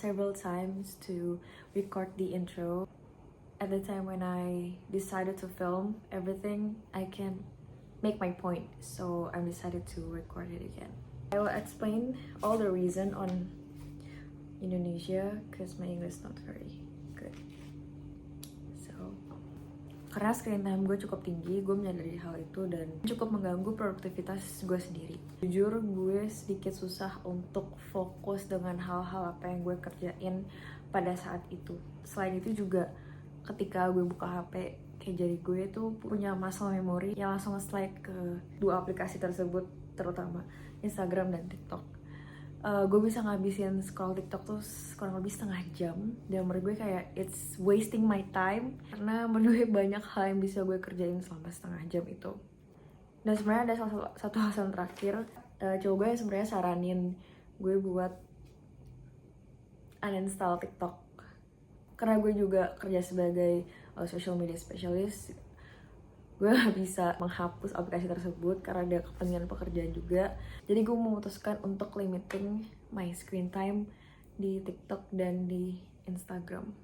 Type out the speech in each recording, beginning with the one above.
several times to record the intro. At the time when I decided to film everything, I can make my point, so I decided to record it again. I will explain all the reason on Indonesia because my English is not very good. So, karena screen time gue cukup tinggi, gue menyadari hal itu dan cukup mengganggu produktivitas gue sendiri. Jujur, gue sedikit susah untuk fokus dengan hal-hal apa yang gue kerjain pada saat itu. Selain itu juga, ketika gue buka HP, kayak jari gue tuh punya muscle memory yang langsung nge-slide ke dua aplikasi tersebut, terutama Instagram dan TikTok. Gue bisa ngabisin scroll TikTok tuh kurang lebih setengah jam, dan menurut gue kayak it's wasting my time karena menurut gue banyak hal yang bisa gue kerjain selama setengah jam itu. Dan sebenarnya ada satu alasan terakhir, cowok gue sebenarnya saranin gue buat uninstall TikTok karena gue juga kerja sebagai social media specialist. Gue gak bisa menghapus aplikasi tersebut karena ada kepentingan pekerjaan juga. Jadi gue memutuskan untuk limiting my screen time di TikTok dan di Instagram.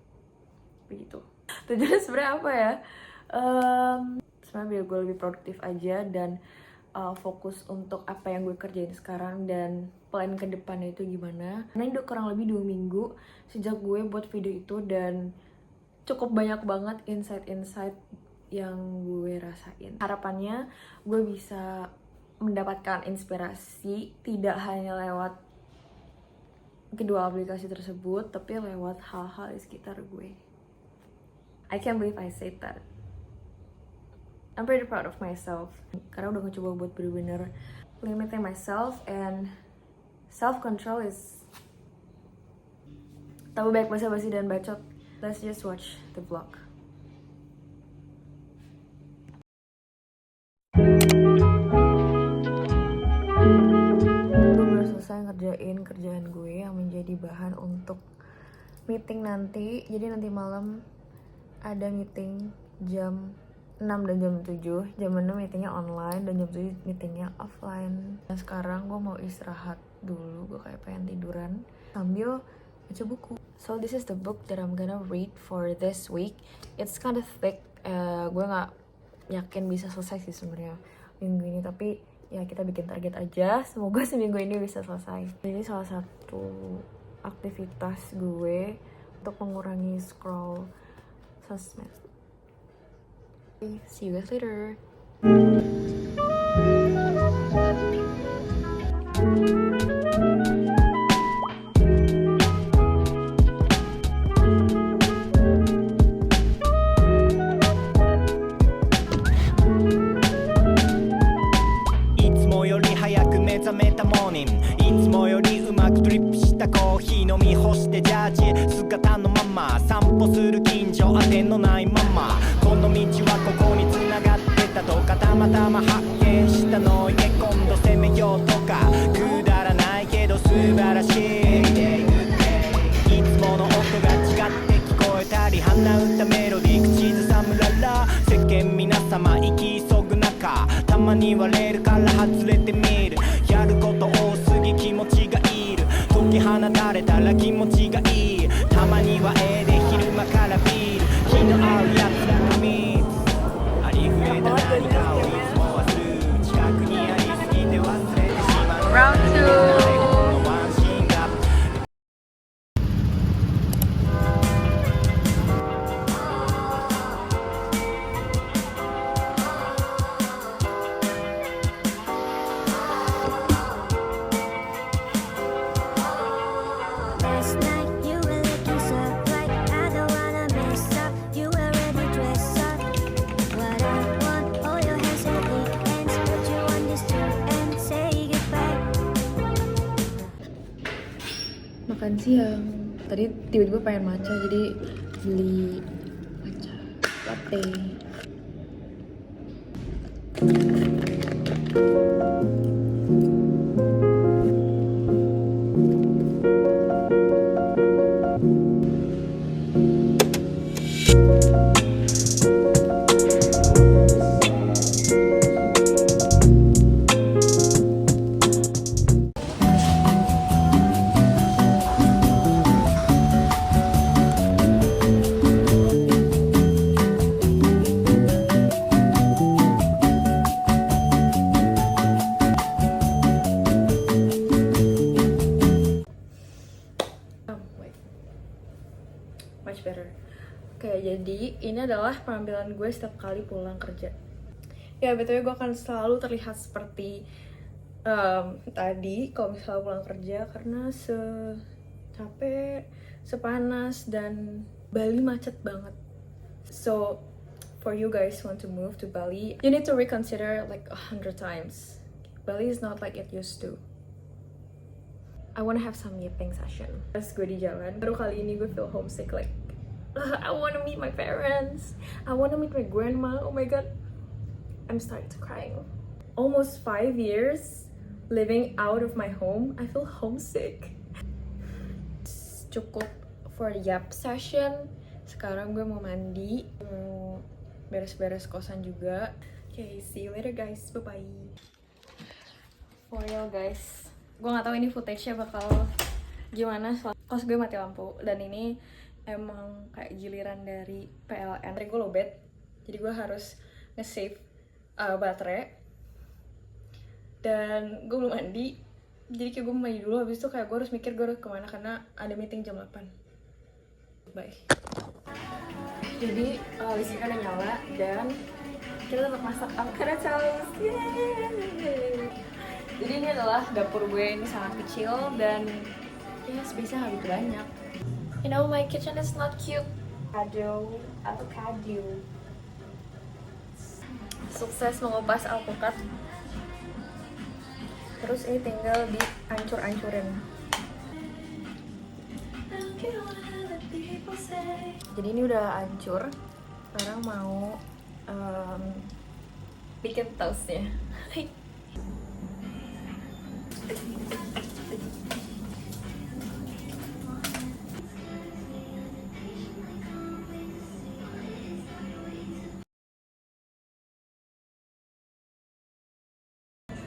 Begitu. Tujuannya sebenarnya apa ya? Sebenarnya biar gue lebih produktif aja dan fokus untuk apa yang gue kerjain sekarang dan plan ke depannya itu gimana. Karena ini udah kurang lebih 2 minggu sejak gue buat video itu dan cukup banyak banget insight-insight yang gue rasain. Harapannya gue bisa mendapatkan inspirasi tidak hanya lewat kedua aplikasi tersebut, tapi lewat hal-hal di sekitar gue. I can't believe I said that. I'm pretty proud of myself karena udah ngecoba buat bener-bener limiting myself, and self-control is tahu baik basa-basi dan bacot. Let's just watch the vlog. Gue baru selesai ngerjain kerjaan gue yang menjadi bahan untuk meeting nanti. Jadi nanti malam ada meeting jam 6 dan jam 7. Jam 6 meetingnya online dan jam 7 meetingnya offline. Dan sekarang gue mau istirahat dulu, gue kayak pengen tiduran sambil baca buku. So this is the book that I'm gonna read for this week. It's kind of thick. Gue gak yakin bisa selesai sih sebenarnya minggu ini, tapi ya kita bikin target aja. Semoga seminggu ini bisa selesai. Ini salah satu aktivitas gue untuk mengurangi scroll sosmed. See you guys later. Round 2. Makan siang. Tadi tiba-tiba pengen matcha, jadi beli matcha latte. ini adalah penampilan gue setiap kali pulang kerja. Ya, BTW gue akan selalu terlihat seperti tadi kalau misalnya pulang kerja, karena capek, sepanas, dan Bali macet banget. So, for you guys who want to move to Bali, you need to reconsider like 100 times. Bali is not like it used to. I wanna have some yipping session. Pas gue di jalan, baru kali ini gue feel homesick, like I wanna meet my parents, I wanna meet my grandma. Oh my god, I'm starting to crying. Almost 5 years living out of my home, I feel homesick. Cukup for yap session. Sekarang gue mau mandi, mau beres-beres kosan juga. Okay, see you later guys, bye bye. For real guys, gue nggak tahu ini footage-nya bakal gimana. Kos gue mati lampu, dan ini emang kayak giliran dari PLN. Gue lowbat, jadi gue harus nge-save baterai. Dan gue belum mandi, jadi kayak gue mandi dulu. Habis itu kayak gue harus mikir gue harus kemana, karena ada meeting jam 8. Bye. Jadi listriknya udah nyala dan kita tetap masak avocado toast. Yeay. Jadi ini adalah dapur gue, ini sangat kecil dan ya space-nya nggak begitu banyak. You know, my kitchen is not cute. Avocado. Sukses mengupas alpukat. Terus ini tinggal dihancur-hancurin. Jadi ini udah hancur. Sekarang mau bikin toastnya.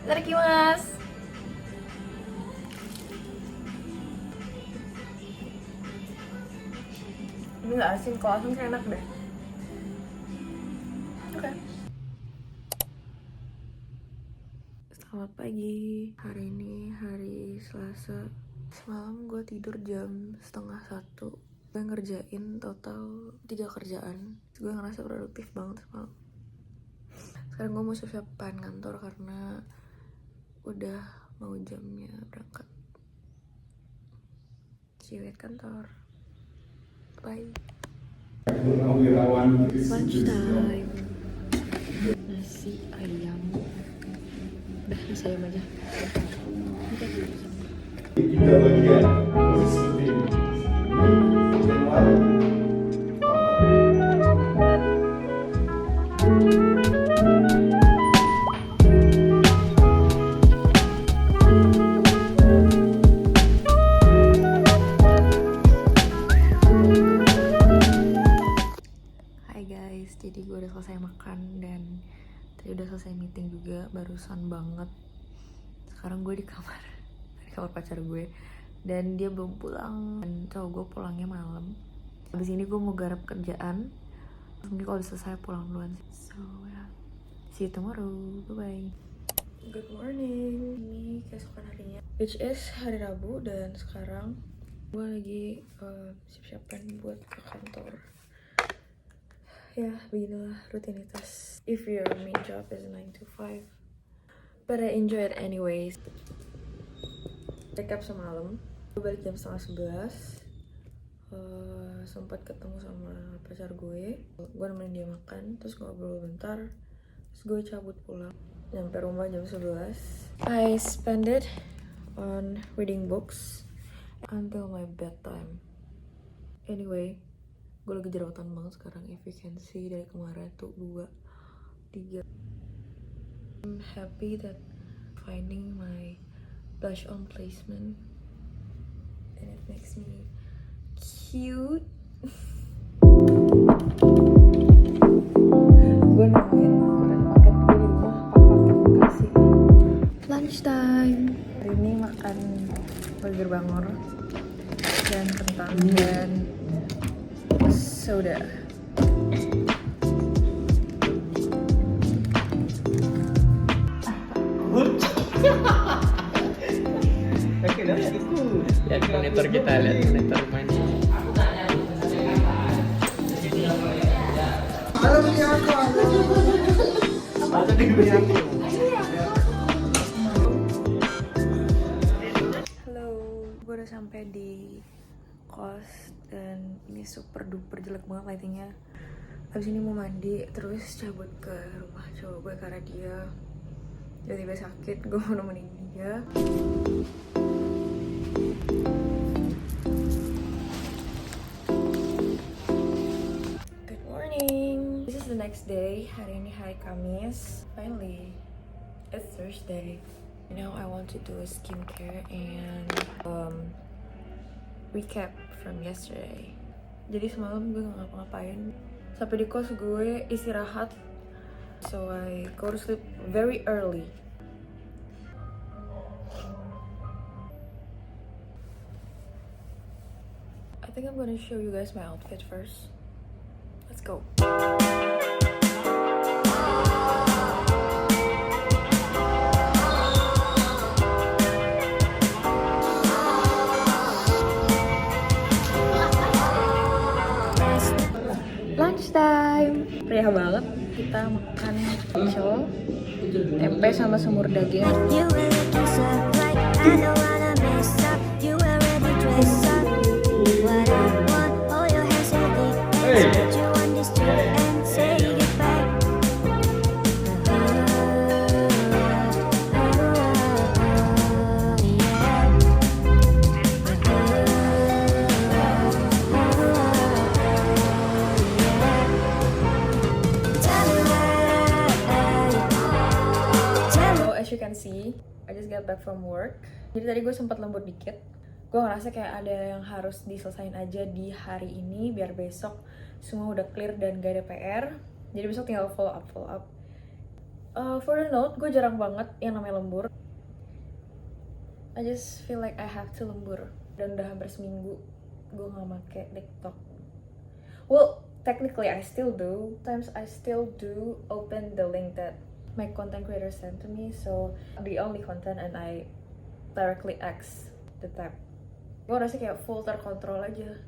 Itadakimasu. Ini nggak asin, kalau asin kayak enak deh. Oke. Selamat pagi. Hari ini hari Selasa. Semalam gue tidur jam 12:30. Gue ngerjain total 3 kerjaan. Gue ngerasa produktif banget semalam. Sekarang gue mau siap-siap pengen kantor karena udah mau jamnya berangkat. See you at kantor. Bye. Lunch time. Nasi ayam. Udah, nasi ayam aja. Kita bagian posisi Januari. Jadi gue udah selesai makan dan tadi udah selesai meeting juga barusan banget. Sekarang gue di kamar pacar gue dan dia belum pulang. Dan cowok gue pulangnya malam. Habis ini gue mau garap kerjaan. Mungkin kalau udah selesai pulang duluan. So yeah, see you tomorrow. Bye bye. Good morning. Ini keesokan harinya, which is hari Rabu, dan sekarang gue lagi siap-siapan buat ke kantor. Ya, beginilah rutinitas. If your main job is 9 to 5, but I enjoy it anyways. Recap semalam, gue balik jam 10:30. Sempat ketemu sama pacar gue nemenin dia makan, terus ngobrol bentar, terus gue cabut pulang. Nyampe rumah jam 11. I spend it on reading books until my bedtime. Anyway, gue lagi jerawatan banget sekarang. If you can see, dari kemarin tuh 2, 3. I'm happy that finding my blush on placement, and it makes me cute. Gue nemuin paket gue di rumah, paket bekasi. Lunch time. Hari ini makan burger bangor dan kentang dan soda. Lihat monitor kita, lihat monitor main. Halo, gue udah sampai di kos dan ini super duper jelek banget lightingnya. Habis ini mau mandi terus cabut ke rumah cowok gue karena dia tiba-tiba sakit. Gue mau nemenin dia. Good morning. This is the next day. Hari ini hari Kamis. Finally, it's Thursday. Now I want to do a skincare and recap from yesterday. Jadi semalam gue gak ngapa-ngapain. Sampai di kos gue istirahat. So I go to sleep very early. I think I'm gonna show you guys my outfit first. Let's go. Lunchtime. Pria banget. Kita makan pecel, tempe sama semur daging. You really dress up like I don't wanna mess up. You already dress up. What I want, hold your hands in the air. Put you on the street and say goodbye. So as you can see, I just got back from work. Jadi tadi gue sempat lembur dikit. Gue ngerasa kayak ada yang harus diselesain aja di hari ini biar besok semua udah clear dan gak ada PR. Jadi besok tinggal follow up. For the note, gue jarang banget yang namanya lembur. I just feel like I have to lembur. Dan udah hampir seminggu gue gak make TikTok. Well, technically I still do. Sometimes I still do open the link that my content creator sent to me. So the only content and I directly X the tab. Gue rasa kayak full terkontrol aja.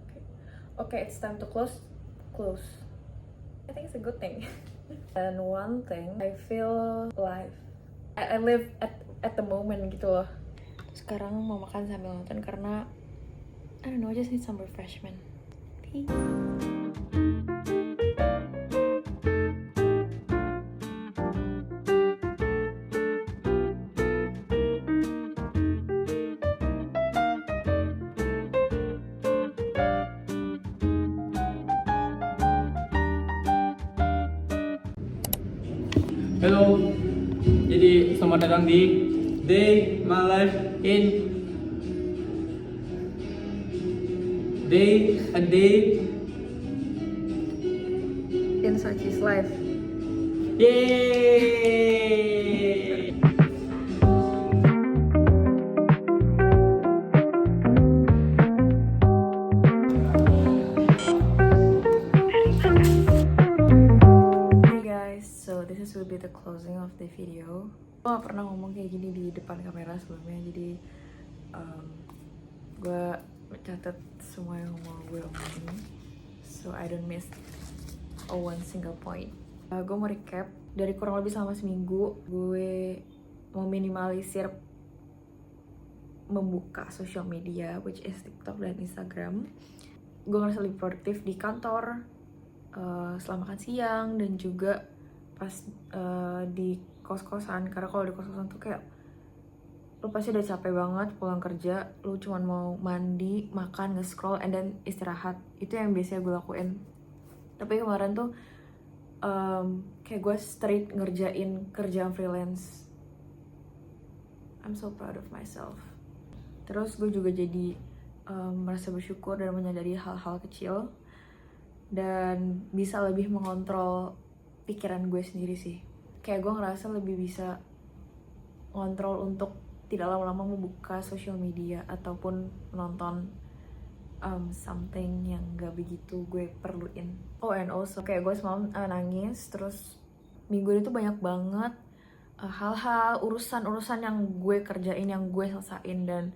Okay, it's time to close. I think it's a good thing. And one thing, I feel alive. I live at the moment gitu loh. Sekarang mau makan sambil nonton karena I don't know, I just need some refreshment. Peace. Halo, jadi selamat datang di Day My Life in a day In Sochi's life. Yeay! Hey guys, so this will be the closing of the video. Gue gak pernah ngomong kayak gini di depan kamera sebelumnya, jadi gue catat semua yang mau gue omongin, so I don't miss one single point. Gue mau recap dari kurang lebih selama seminggu. Gue mau minimalisir membuka social media, which is TikTok dan Instagram. Gue ngerasa lebih produktif di kantor, setelah makan siang, dan juga pas di kos-kosan. Karena kalau di kos-kosan tuh kayak lu pasti udah capek banget pulang kerja, lu cuman mau mandi, makan, nge-scroll, and then istirahat. Itu yang biasanya gue lakuin. Tapi kemarin tuh kayak gue straight ngerjain kerjaan freelance. I'm so proud of myself. Terus gue juga jadi merasa bersyukur dan menyadari hal-hal kecil, dan bisa lebih mengontrol pikiran gue sendiri sih. Kayak gue ngerasa lebih bisa ngontrol untuk tidak lama-lama membuka social media ataupun menonton something yang gak begitu gue perluin. Oh, and also kayak gue semalam nangis. Terus minggu ini tuh banyak banget hal-hal, urusan-urusan yang gue kerjain, yang gue selesain, dan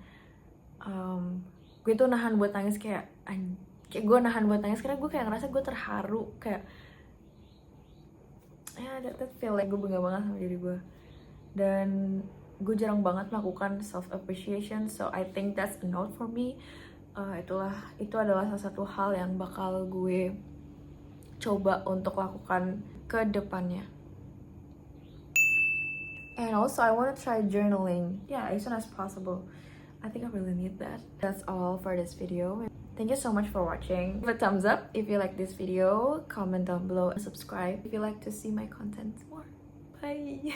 gue tuh nahan buat nangis. Kayak gue nahan buat nangis karena gue kayak ngerasa gue terharu. Kayak ya that feel like gue bangga banget sama diri gue, dan gue jarang banget melakukan self appreciation, so I think that's a note for me. Itu adalah salah satu hal yang bakal gue coba untuk lakukan ke depannya. And also I want to try journaling, as soon as possible. I think I really need that. That's all for this video. Thank you so much for watching. Give a thumbs up if you like this video. Comment down below and subscribe if you like to see my content more. Bye.